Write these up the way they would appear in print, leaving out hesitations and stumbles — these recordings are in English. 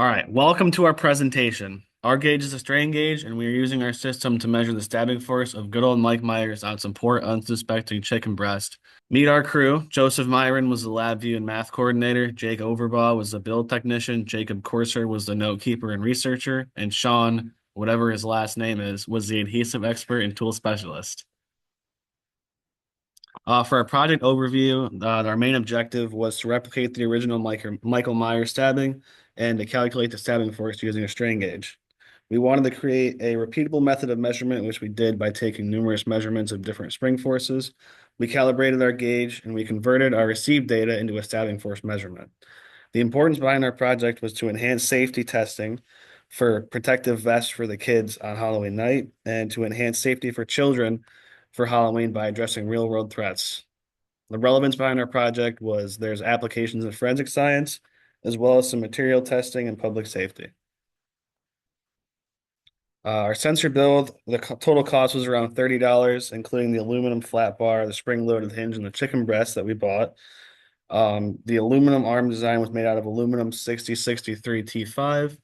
All right, welcome to our presentation. Our gauge is a strain gauge, and we are using our system to measure the stabbing force of good old Mike Myers on some poor, unsuspecting chicken breast. Meet our crew. Joseph Myron was the lab view and math coordinator. Jake Overbaugh was the build technician. Jacob Corser was the note keeper and researcher. And Sean, whatever his last name is, was the adhesive expert and tool specialist. For our project overview, our main objective was to replicate the original Michael Myers stabbing and to calculate the stabbing force using a strain gauge. We wanted to create a repeatable method of measurement, which we did by taking numerous measurements of different spring forces. We calibrated our gauge and we converted our received data into a stabbing force measurement. The importance behind our project was to enhance safety testing for protective vests for the kids on Halloween night and to enhance safety for children for Halloween by addressing real world threats. The relevance behind our project was there's applications in forensic science, as well as some material testing and public safety. Our sensor build, the total cost was around $30, including the aluminum flat bar, the spring-loaded hinge, and the chicken breast that we bought. The aluminum arm design was made out of aluminum 6063 T5,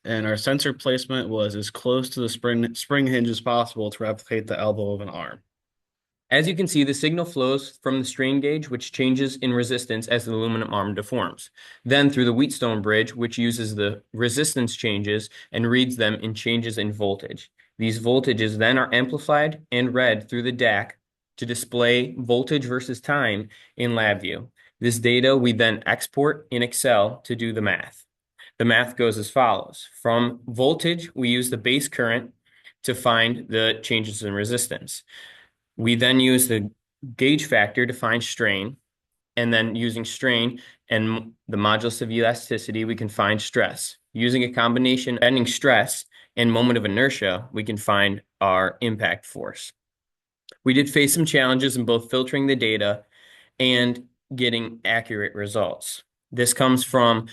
and our sensor placement was as close to the spring hinge as possible to replicate the elbow of an arm. As you can see, the signal flows from the strain gauge, which changes in resistance as the aluminum arm deforms. Then through the Wheatstone bridge, which uses the resistance changes and reads them in changes in voltage. These voltages then are amplified and read through the DAC to display voltage versus time in LabVIEW. This data we then export in Excel to do the math. The math goes as follows. From voltage, we use the base current to find the changes in resistance. We then use the gauge factor to find strain, and then using strain and the modulus of elasticity, we can find stress. Using a combination of bending stress and moment of inertia, we can find our impact force. We did face some challenges in both filtering the data and getting accurate results. This comes from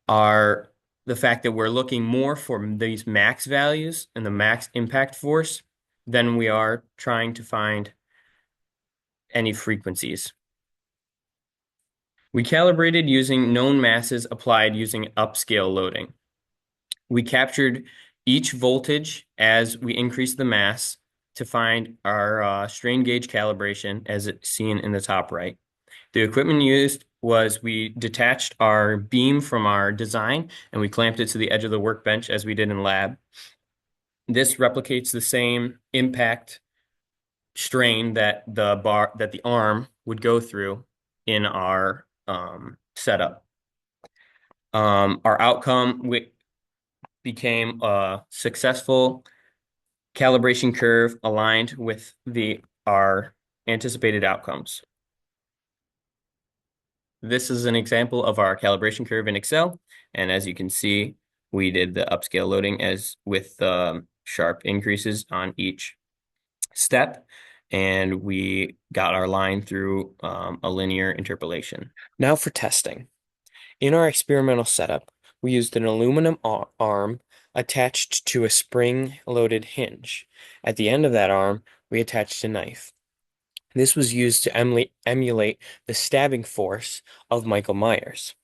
the fact that we're looking more for these max values and the max impact force than we are trying to find any frequencies. We calibrated using known masses applied using upscale loading. We captured each voltage as we increased the mass to find our strain gauge calibration as it's seen in the top right. The equipment used was we detached our beam from our design and we clamped it to the edge of the workbench as we did in lab. This replicates the same impact strain that the arm would go through in our setup. Our outcome became a successful calibration curve aligned with our anticipated outcomes. This is an example of our calibration curve in Excel, and as you can see, we did the upscale loading as with sharp increases on each step, and we got our line through a linear interpolation. Now for testing. In our experimental setup, we used an aluminum arm attached to a spring-loaded hinge. At the end of that arm, we attached a knife. This was used to emulate the stabbing force of Michael Myers.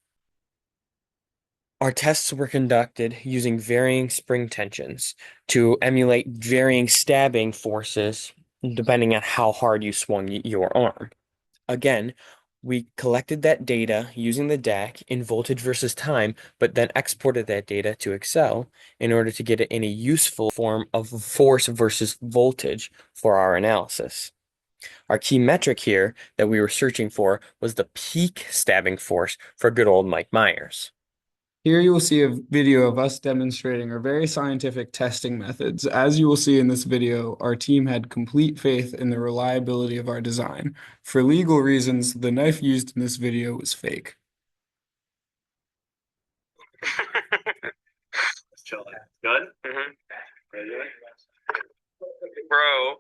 Our tests were conducted using varying spring tensions to emulate varying stabbing forces depending on how hard you swung your arm. Again, we collected that data using the DAC in voltage versus time, but then exported that data to Excel in order to get it in a useful form of force versus voltage for our analysis. Our key metric here that we were searching for was the peak stabbing force for good old Mike Myers. Here you will see a video of us demonstrating our very scientific testing methods. As you will see in this video, our team had complete faith in the reliability of our design. For legal reasons, the knife used in this video was fake. Chill. Good? Bro.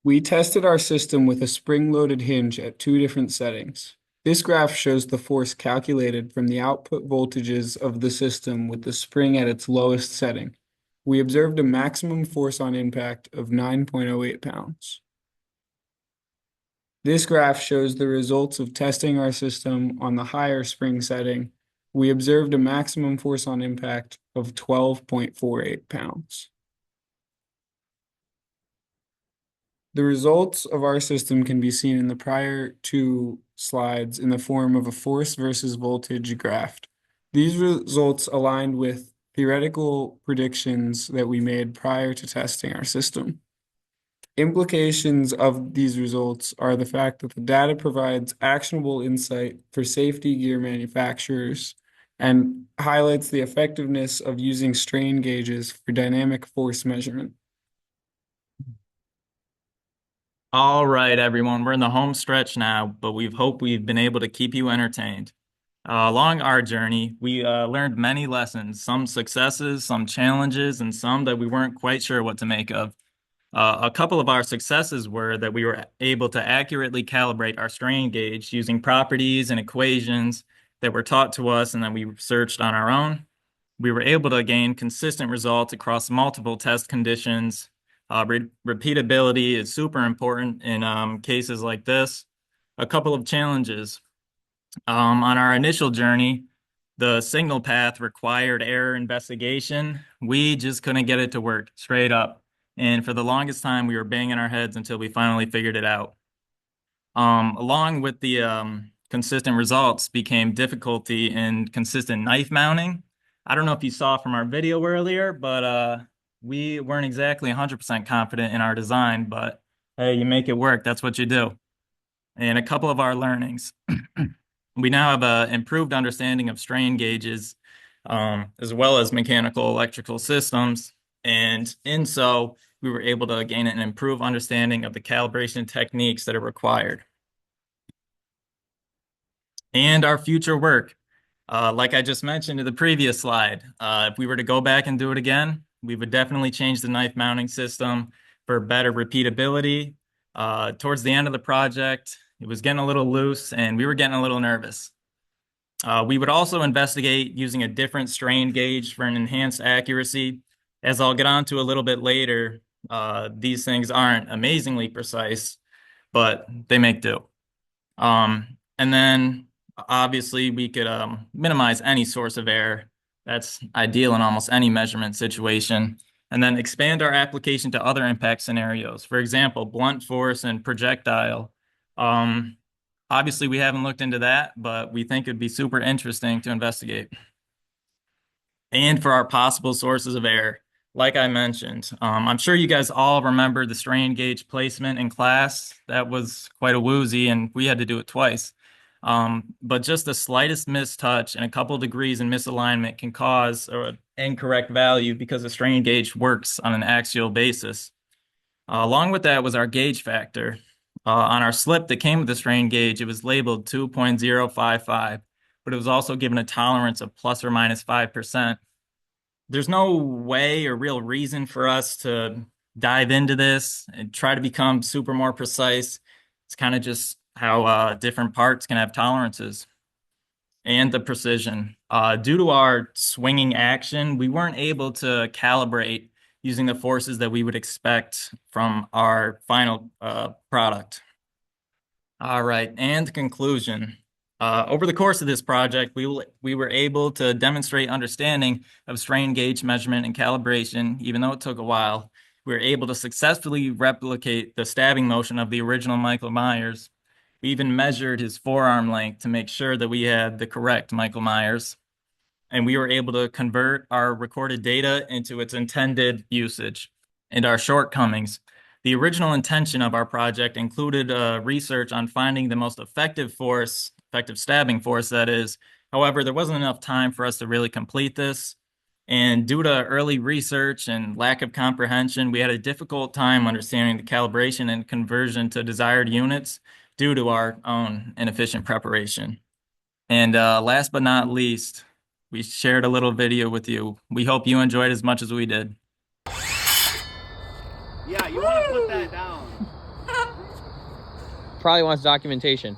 We tested our system with a spring-loaded hinge at two different settings. This graph shows the force calculated from the output voltages of the system with the spring at its lowest setting. We observed a maximum force on impact of 9.08 pounds. This graph shows the results of testing our system on the higher spring setting We observed a maximum force on impact of 12.48 pounds. The results of our system can be seen in the prior two slides in the form of a force versus voltage graph. These results aligned with theoretical predictions that we made prior to testing our system. Implications of these results are the fact that the data provides actionable insight for safety gear manufacturers and highlights the effectiveness of using strain gauges for dynamic force measurement. All right, everyone, we're in the home stretch now, but we hope we've been able to keep you entertained. Along our journey, we learned many lessons, some successes, some challenges, and some that we weren't quite sure what to make of. A couple of our successes were that we were able to accurately calibrate our strain gauge using properties and equations that were taught to us and that we researched on our own. We were able to gain consistent results across multiple test conditions. Repeatability is super important in cases like this. A couple of challenges. On our initial journey, the signal path required error investigation. We just couldn't get it to work straight up. And for the longest time, we were banging our heads until we finally figured it out. Along with the consistent results became difficulty in consistent knife mounting. I don't know if you saw from our video earlier, but we weren't exactly 100% confident in our design, but hey, you make it work. That's what you do. And a couple of our learnings. We now have an improved understanding of strain gauges, as well as mechanical electrical systems. And in so, we were able to gain an improved understanding of the calibration techniques that are required. And our future work. Like I just mentioned in the previous slide, if we were to go back and do it again, we would definitely change the knife mounting system for better repeatability. Towards the end of the project, it was getting a little loose and we were getting a little nervous. We would also investigate using a different strain gauge for an enhanced accuracy. As I'll get on to a little bit later, these things aren't amazingly precise, but they make do. And then obviously we could minimize any source of error. That's ideal in almost any measurement situation. And then expand our application to other impact scenarios. For example, blunt force and projectile. Obviously, we haven't looked into that, but we think it'd be super interesting to investigate. And for our possible sources of error, like I mentioned, I'm sure you guys all remember the strain gauge placement in class. That was quite a woozy, and we had to do it twice. But just the slightest mistouch and a couple degrees in misalignment can cause an incorrect value because the strain gauge works on an axial basis. Along with that was our gauge factor. On our slip that came with the strain gauge, it was labeled 2.055, but it was also given a tolerance of plus or minus 5%. There's no way or real reason for us to dive into this and try to become super more precise. It's kind of just how different parts can have tolerances. And the precision. Due to our swinging action, we weren't able to calibrate using the forces that we would expect from our final product. All right, and conclusion. Over the course of this project, we were able to demonstrate understanding of strain gauge measurement and calibration, even though it took a while. We were able to successfully replicate the stabbing motion of the original Michael Myers. We even measured his forearm length to make sure that we had the correct Michael Myers. And we were able to convert our recorded data into its intended usage. And our shortcomings. The original intention of our project included research on finding the most effective stabbing force, that is. However, there wasn't enough time for us to really complete this. And due to early research and lack of comprehension, we had a difficult time understanding the calibration and conversion to desired units due to our own inefficient preparation. And last but not least, we shared a little video with you. We hope you enjoyed as much as we did. Yeah, you want to put that down. Probably wants documentation.